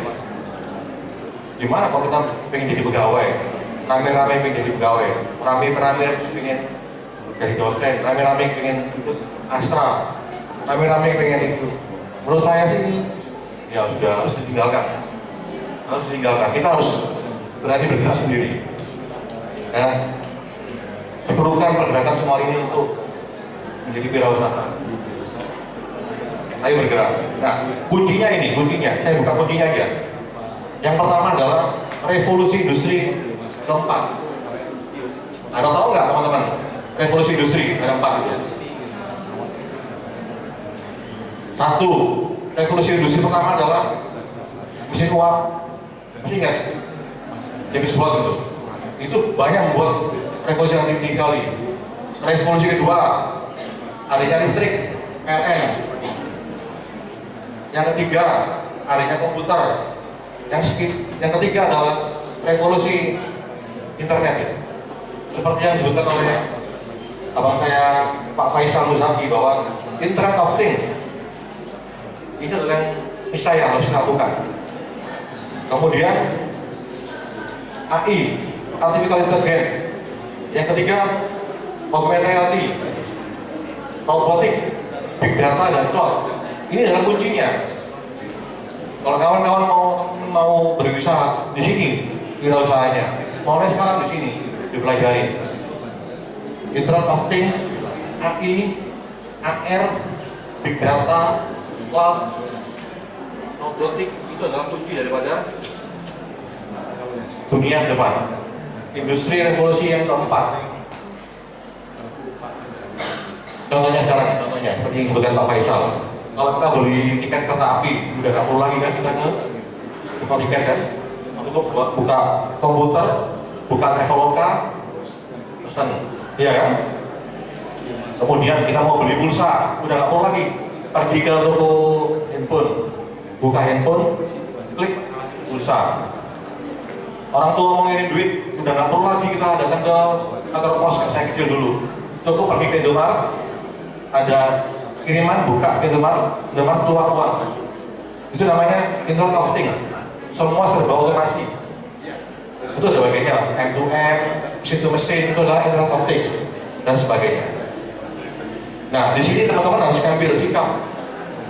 gimana kalau kita pengen jadi pegawai, rame-rame pengen jadi pegawai, rame-rame pengen jadi dosen, rame-rame pengen ikut astra, rame-rame pengen itu. Menurut saya sih ini ya sudah harus ditinggalkan. Kita harus berani bergerak sendiri. Ya, diperlukan pergerakan semua ini untuk menjadi wirausaha. Ayo bergerak. Nah, kuncinya, saya buka kuncinya aja. Yang pertama adalah revolusi industri keempat. Ada tahu nggak teman-teman? revolusi industri, ada 4 ya. 1, revolusi industri pertama adalah mesin uap, masih ingat? James Watt itu banyak membuat revolusi yang tinggi kali. Revolusi kedua, adanya listrik, PLN. Yang ketiga, adanya komputer. Yang ketiga adalah revolusi internet ya. Seperti yang disebutkan oleh abang saya Pak Faisal Muzaki bahwa Internet of Things ini adalah yang saya harus lakukan. Kemudian AI, Artificial Intelligence. Yang ketiga, augmented reality, robotik, big data dan cloud. Ini adalah kuncinya. Kalau kawan-kawan mau berwisata di sini, wirausahanya, mau sekarang di sini dipelajari. Internet of Things, AI, AR, big data, cloud, robotik itu adalah kunci daripada dunia depan. Industri revolusi yang keempat. Contohnya sekarang, seperti yang disebutkan Pak Faisal. Kalau kita beli tiket kereta api, udah nggak perlu lagi kan kita ke buka tiket kan? Cukup buka komputer, buka Traveloka, pesan, iya kan? Kemudian kita mau beli pulsa, udah nggak perlu lagi pergi ke toko handphone, buka handphone, klik pulsa. Orang tua mau ngirim duit, udah nggak perlu lagi kita datang ke kantor pos, saya kecil dulu. Cukup pergi ke Indomaret, ada kiriman, buka ke Indomaret keluar uang. Itu namanya Internet of Things. Semua serba otomasi. Itu sebagainya, M2M, mesin to mesin, itu adalah Internet of Things dan sebagainya. Nah, di sini teman-teman harus ambil sikap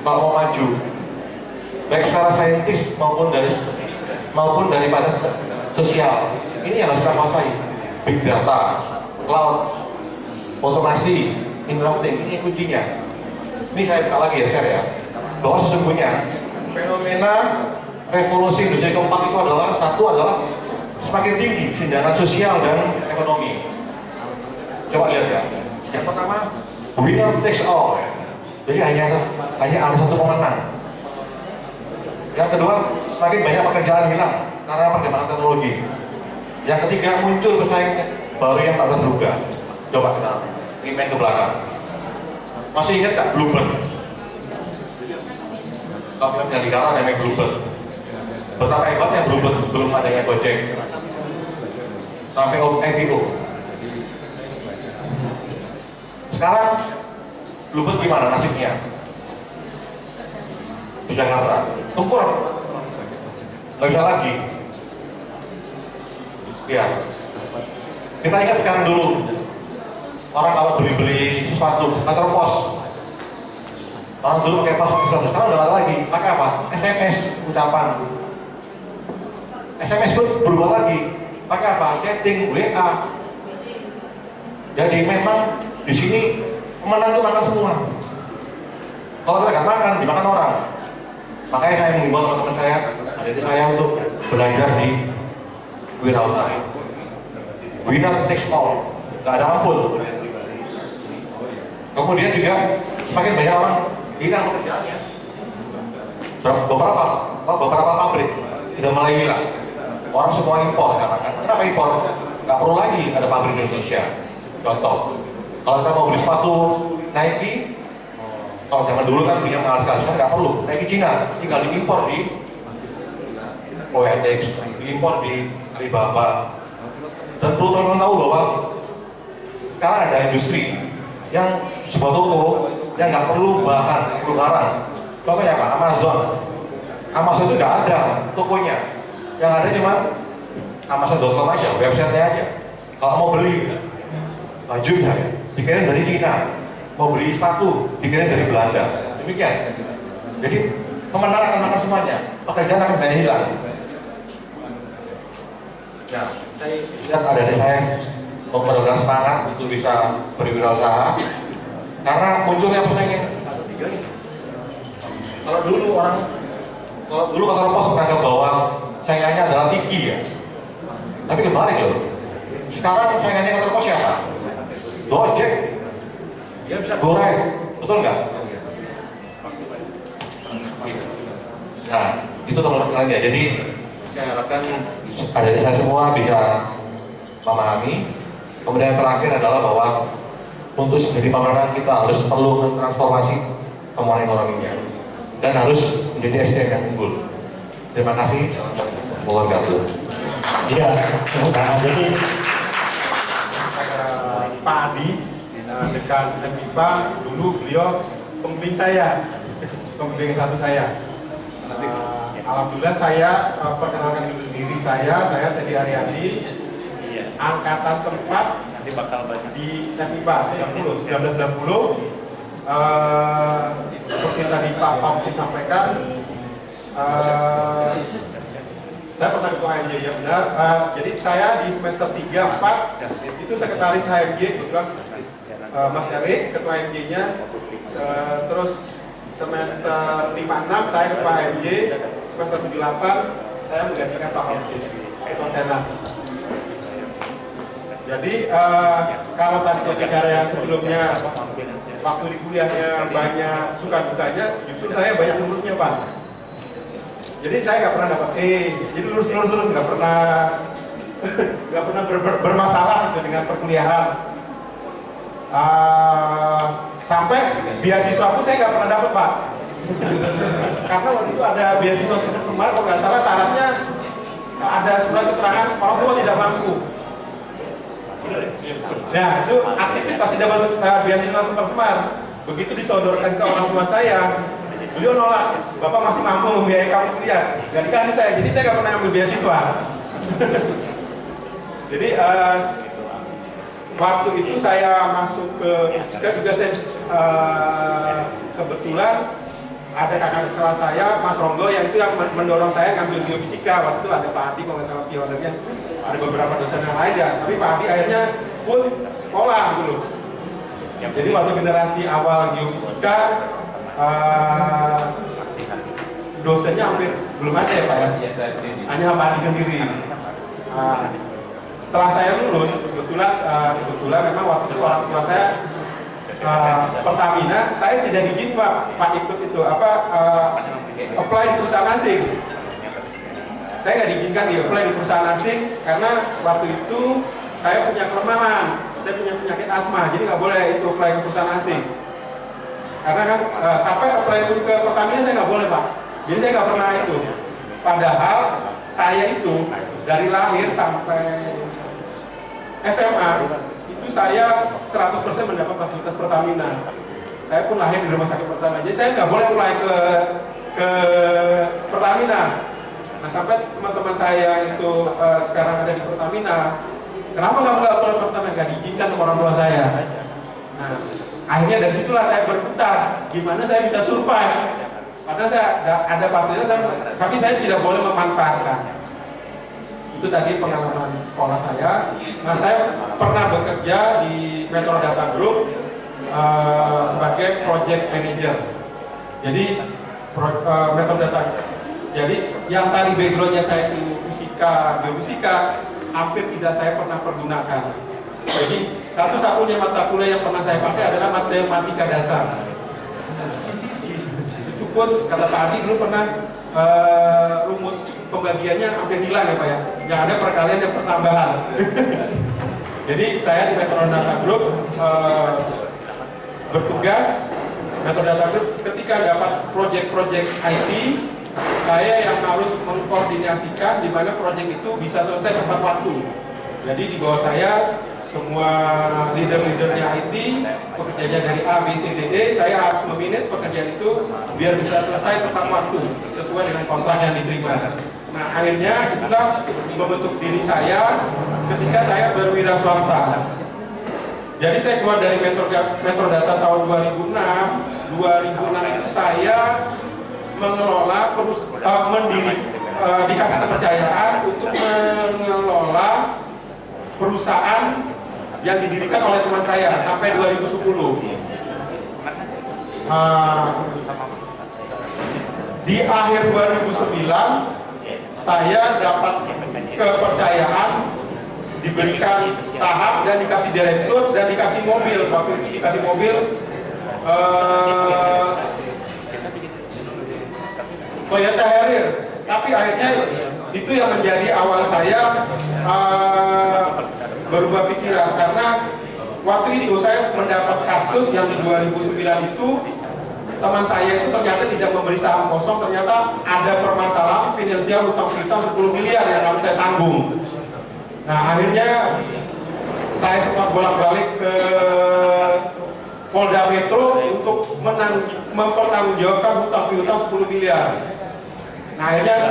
kalau mau maju, baik secara saintis maupun daripada sosial. Ini yang harus kita kuasai. Big data, cloud, otomasi, Internet of Things, ini kuncinya. Ini saya buka lagi ya, share ya, bahwa sesungguhnya fenomena revolusi industri keempat itu adalah semakin tinggi senjangan sosial dan ekonomi. Coba lihat ya. Yang pertama, winner takes all. Jadi hanya ada satu pemenang. Yang kedua, semakin banyak pekerjaan hilang karena perkembangan teknologi. Yang ketiga, muncul pesaing baru yang tak terduga. Coba kita rewind ke belakang. Masih ingat tak Bluebird? Kalau kita punya di kanan namanya Bluebird. Betapa hebatnya Bluebird sebelum adanya Gojek sampai IPO. Sekarang Bluebird gimana nasibnya? Di Jakarta, tempur, nggak bisa lagi. Ya, kita ingat sekarang dulu. Orang kalau beli sesuatu, kantor pos, orang dulu pakai pos, sekarang udah nggak lagi. Pakai apa? SMS, ucapan. SMS pun berubah lagi. Pakai apa? Chatting, WA. Jadi memang di sini pemenang itu makan semua. Kalau kita nggak makan, dimakan orang. Makanya saya mengimbau teman-teman saya, adik saya untuk belajar di wirausaha. Winner takes all, nggak ada ampun. Kemudian juga semakin banyak orang hilang pekerjaannya. Beberapa pabrik sudah mulai hilang. Orang semua impor, katakan. Kenapa impor? Nggak perlu lagi ada pabrik di Indonesia. Contoh, kalau kita mau beli sepatu Nike, kalau zaman dulu kan punya mahal sekali, sekarang nggak perlu. Nike Cina, tinggal diimpor di OLX, diimpor di Alibaba. Dan perlu teman-teman tahu bahwa sekarang ada industri yang sebuah toko yang nggak perlu barang. Contohnya apa? Amazon itu nggak ada tokonya. Yang ada cuma Amazon.com aja, websitenya aja. Kalau mau beli baju misalnya, dikirim dari Cina. Mau beli sepatu, dikirim dari Belanda. Demikian. Jadi pemenang akan makan semuanya, pekerjaan akan banyak hilang. Nah, saya lihat ada dari saya benar-benar semangat untuk bisa berwirausaha karena munculnya pesaingnya. Kalau dulu kantor pos menganggap bahwa saingannya adalah tinggi ya, tapi kebalik loh. Sekarang saingannya kantor pos siapa? Gojek, dia bisa goreng, betul nggak? Nah, itu teman-teman ya. Jadi saya harapkan adik saya semua bisa memahami. Kemudian yang terakhir adalah bahwa untuk menjadi pemerintahan kita harus perlu transformasi kemampuan ekonominya dan harus menjadi SDM yang unggul. Terima kasih. Mohon gabung. Iya, jadi Pak Adi dekat MIPA dulu beliau pembimbing saya, pembimbing satu saya. Alhamdulillah saya perkenalkan diri saya Teddy Aryadi, angkatan keempat di MIPA 1990. Seperti tadi Pak Pamsin sampaikan, saya pernah ketua HMJ, ya benar. Jadi saya di semester 3-4 itu sekretaris HMJ, kebetulan Mas Erik ketua HMJ-nya. Terus semester 5-6 saya ketua HMJ, semester 7-8 saya menggantikan Pak Pamsin ketua Senat. Jadi kalau tadi negara yang sebelumnya waktu di kuliahnya banyak suka dukanya, justru saya banyak lurusnya Pak. Jadi saya nggak pernah dapat E, jadi lurus nggak pernah bermasalah gitu dengan perkuliahan. Sampai beasiswa pun saya nggak pernah dapat Pak. Karena waktu itu ada beasiswa Super Semar, kalau nggak salah syaratnya ada surat keterangan orang tua tidak mampu. Nah itu aktivis pasti dapat beasiswa Super Semar. Begitu disodorkan ke orang tua saya, beliau nolak, Bapak masih mampu membiayai kamu kuliah, nggak dikasih saya, jadi saya nggak pernah ambil beasiswa. Jadi waktu itu saya masuk ke juga saya kebetulan ada kakak kelas saya, Mas Ronggo, yang itu yang mendorong saya ngambil geofisika. Waktu itu ada Pak Adi, kalau nggak salah pionernya, ada beberapa dosen yang lain ya, tapi Pak Adi akhirnya pun sekolah gitu loh. Jadi waktu generasi awal geofisika, dosennya hampir belum ada ya Pak ya? Hanya Pak Adi sendiri. Setelah saya lulus, kebetulan memang waktu itu orang tua saya Pertamina, saya tidak izin Pak ikut itu apply di perusahaan asing. Saya nggak diizinkan di apply di perusahaan asing karena waktu itu saya punya kelemahan, saya punya penyakit asma, jadi nggak boleh itu apply ke perusahaan asing. Karena kan sampai apply ke Pertamina saya nggak boleh Pak, jadi saya nggak pernah itu. Padahal saya itu dari lahir sampai SMA itu saya 100% mendapat fasilitas Pertamina. Saya pun lahir di rumah sakit Pertamina, jadi saya nggak boleh apply ke Pertamina. Nah sampai teman-teman saya itu sekarang ada di Pertamina, kenapa kamu nggak apply Pertamina? Nggak diizinkan sama orang tua saya. Nah akhirnya dari situlah saya berputar, gimana saya bisa survive. Padahal saya ada fasilitas, tapi saya tidak boleh memanfaatkan. Itu tadi pengalaman sekolah saya. Nah saya pernah bekerja di Metro Data Group sebagai project manager. Jadi Metro Data. Jadi yang tadi backgroundnya saya itu fisika, geofisika, hampir tidak saya pernah pergunakan. Jadi satu-satunya mata kuliah yang pernah saya pakai adalah matematika dasar. Itu pun kata Pak Adi dulu pernah rumus pembagiannya hampir hilang ya Pak ya. Yang ada perkalian dan pertambahan. Jadi saya di Metro Data Group bertugas Metro Data Group ketika dapat project-project IT, saya yang harus mengkoordinasikan di mana proyek itu bisa selesai tepat waktu. Jadi di bawah saya semua leader-leadernya IT, pekerjanya dari A, B, C, D, E, saya harus memanage pekerjaan itu biar bisa selesai tepat waktu sesuai dengan kontrak yang diterima. Nah akhirnya itulah membentuk diri saya ketika saya berwira swasta. Jadi saya keluar dari Metro Data tahun 2006 itu saya mengelola dikasih kepercayaan untuk mengelola perusahaan yang didirikan oleh teman saya sampai 2010. Di akhir 2009 saya dapat kepercayaan diberikan saham dan dikasih direktur dan dikasih mobil. Waktu itu dikasih mobil Toyota Harrier. Tapi akhirnya itu yang menjadi awal saya berubah pikiran, karena waktu itu saya mendapat kasus yang di 2009 itu teman saya itu ternyata tidak memberi saham kosong, ternyata ada permasalahan finansial hutang piutang 10 miliar yang harus saya tanggung. Nah akhirnya saya sempat bolak-balik ke Polda Metro untuk mempertanggungjawabkan hutang piutang 10 miliar. Nah akhirnya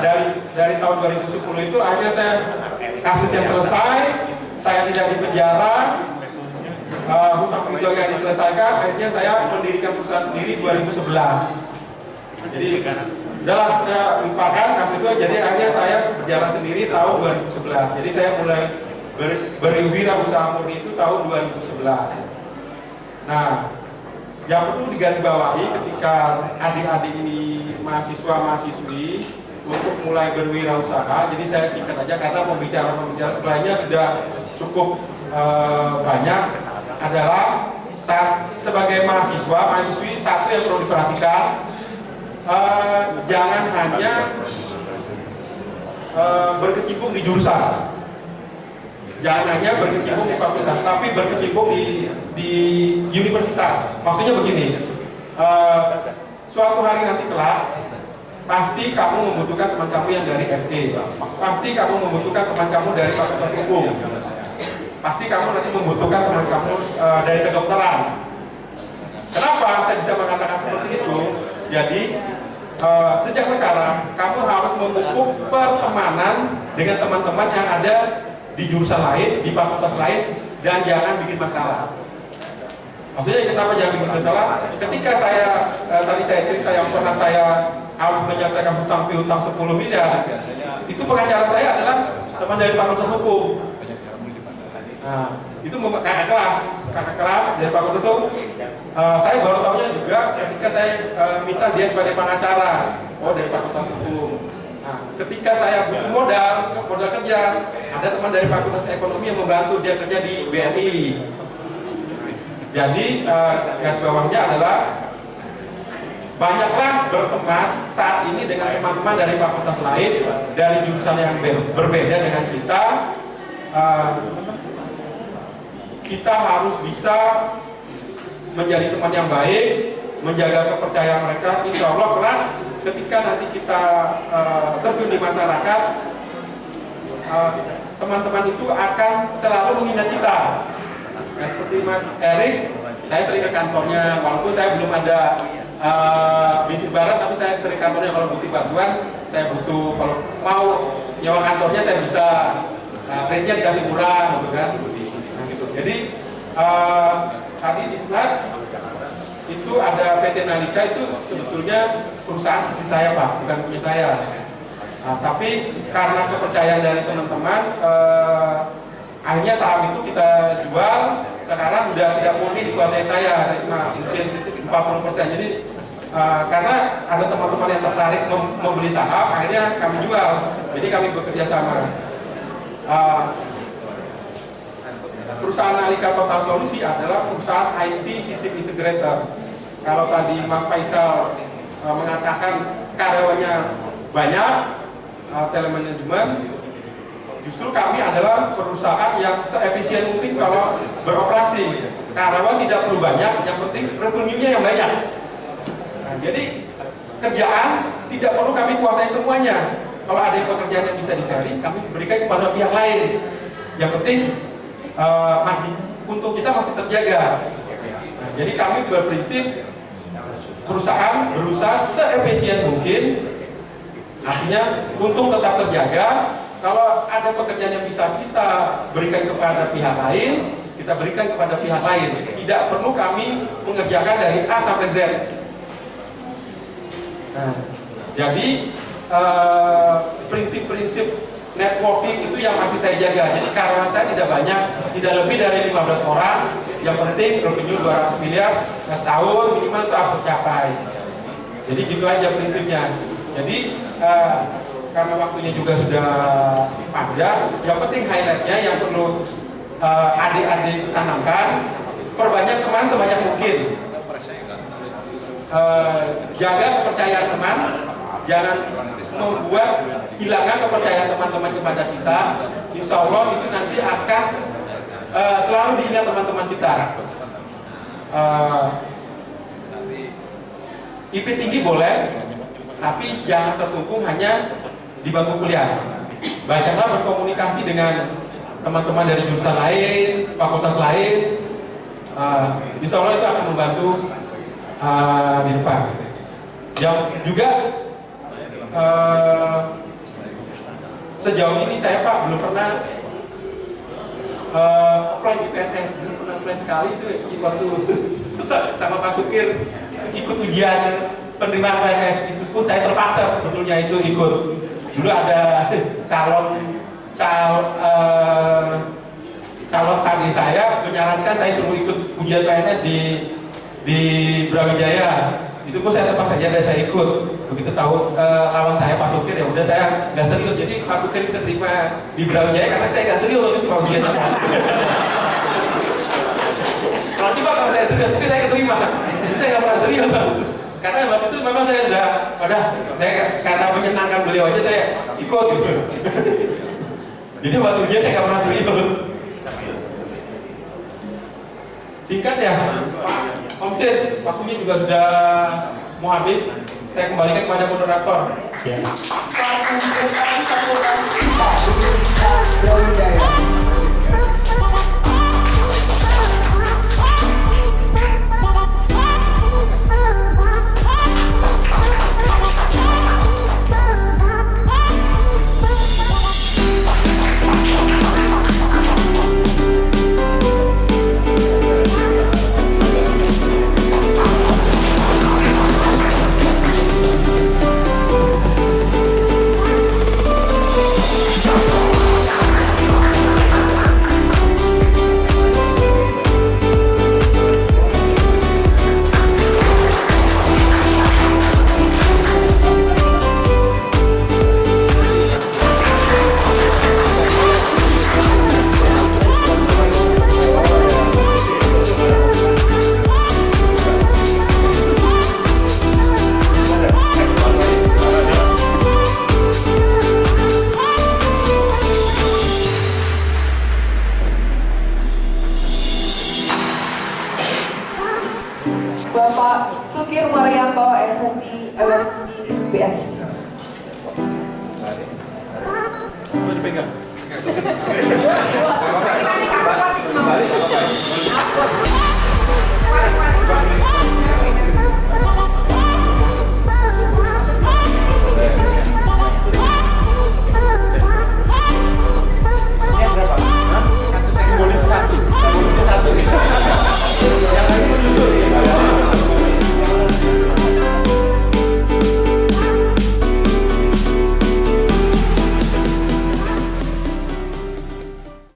dari tahun 2010 itu akhirnya saya kasusnya selesai, saya tidak dipenjara, hutang piutangnya diselesaikan, akhirnya saya mendirikan perusahaan sendiri 2011. Jadi udahlah saya lupakan kasus itu, jadi akhirnya saya berjalan sendiri tahun 2011. Jadi saya mulai berwirausaha murni itu tahun 2011. Nah, yang perlu digarisbawahi ketika adik-adik ini mahasiswa-mahasiswi untuk mulai berwirausaha, jadi saya singkat aja karena pembicara-pembicara sebelumnya sudah cukup banyak, adalah sebagai mahasiswi satu yang perlu diperhatikan, jangan hanya berkecimpung di jurusan, jangan hanya berkecimpung di fakultas, tapi berkecimpung di universitas. Maksudnya begini, suatu hari nanti kelak pasti kamu membutuhkan teman kamu yang dari FD, pasti kamu membutuhkan teman kamu dari fakultas hukum, pasti kamu nanti membutuhkan teman kamu dari kedokteran. Kenapa saya bisa mengatakan seperti itu? Jadi sejak sekarang kamu harus memupuk pertemanan dengan teman-teman yang ada di jurusan lain, di fakultas lain, dan jangan bikin masalah. Maksudnya kenapa jangan bikin masalah? Ketika saya tadi saya cerita yang pernah saya harus menyelesaikan hutang piutang 10 miliar, itu pengacara saya adalah teman dari fakultas hukum. Nah, itu kakak kelas dari fakultas itu. Saya baru tahunya juga ketika saya minta dia sebagai pengacara. Oh, dari fakultas hukum. Nah, ketika saya butuh modal kerja, ada teman dari fakultas ekonomi yang membantu dia kerja di BNI. Jadi garis bawahnya adalah banyaklah berteman saat ini dengan teman-teman dari fakultas lain, dari jurusan yang berbeda dengan kita. Kita harus bisa menjadi teman yang baik, menjaga kepercayaan mereka. Insya Allah kelak ketika nanti kita terjun di masyarakat, teman-teman itu akan selalu mengingat kita. Nah, seperti Mas Erik, saya sering ke kantornya, walaupun saya belum ada bisnis barat, tapi saya sering kantornya. Kalau butuh bantuan, saya butuh, kalau mau nyawa kantornya saya bisa, rate-nya dikasih murah, gitu kan. Nah, gitu. Jadi tadi di slide itu ada PT Nalika, itu sebetulnya perusahaan istri saya Pak, bukan punya saya. Nah, tapi karena kepercayaan dari teman-teman, akhirnya saham itu kita jual. Sekarang sudah tidak murni dikuasai saya, nah increase 40%. Jadi karena ada teman-teman yang tertarik membeli saham, akhirnya kami jual. Jadi kami bekerja sama. Perusahaan Nalika Total Solusi adalah perusahaan IT System Integrator. Kalau tadi Mas Faisal mengatakan karyawannya banyak, telemanajemen, justru kami adalah perusahaan yang seefisien mungkin kalau beroperasi. Karyawan tidak perlu banyak, yang penting revenue-nya yang banyak. Nah, jadi kerjaan tidak perlu kami kuasai semuanya. Kalau ada pekerjaan yang bisa di-sharing, kami berikan kepada pihak lain. Yang penting untung kita masih terjaga. Nah, jadi kami berprinsip perusahaan berusaha seefisien mungkin, artinya untung tetap terjaga. Kalau ada pekerjaan yang bisa kita berikan kepada pihak lain, kita berikan kepada pihak lain. Tidak perlu kami mengerjakan dari A sampai Z. Nah, jadi prinsip-prinsip networking itu yang masih saya jaga. Jadi karyawan saya tidak banyak, tidak lebih dari 15 orang. Yang penting revenue 200 miliar setahun minimal itu harus tercapai. Jadi gitu aja prinsipnya. Jadi karena waktunya juga sudah panjang, yang penting highlightnya yang perlu adik-adik tanamkan, perbanyak teman sebanyak mungkin. Jaga kepercayaan teman, jangan membuat hilangkan kepercayaan teman-teman kepada kita. Insya Allah itu nanti akan selalu diingat teman-teman kita. IP tinggi boleh, tapi jangan terkungkung hanya di bangku kuliah. Banyaklah berkomunikasi dengan teman-teman dari jurusan lain, fakultas lain. Insya Allah itu akan membantu di depan. Yang juga sejauh ini saya Pak belum pernah apply di PNS, belum pernah apply sekali itu waktu sama Pak Sukir ikut ujian penerimaan PNS, itu pun saya terpaksa betulnya itu ikut. Dulu ada calon adik saya menyarankan saya suruh ikut ujian PNS di Brawijaya. Itu pun saya terpaksa aja saya ikut. Begitu tahu lawan saya Pak Sukir, ya udah saya nggak serius. Jadi Pak Sukir itu terima di Brawijaya karena saya nggak serius waktu itu mau ujian. Kalau coba kalau saya serius, mungkin saya keterima. Jadi saya nggak pernah serius. Karena waktu itu memang saya saya karena menyenangkan beliau aja saya ikut. Jadi waktu ujian saya nggak pernah serius. Singkat ya, Pak Komsin, waktunya juga sudah mau habis. Saya kembalikan kepada moderator. Yes. Fakultas Universitas Brawijaya. Bapak Sukir Marianto, SSI, LSI, BSI. Boleh dipegang. Ini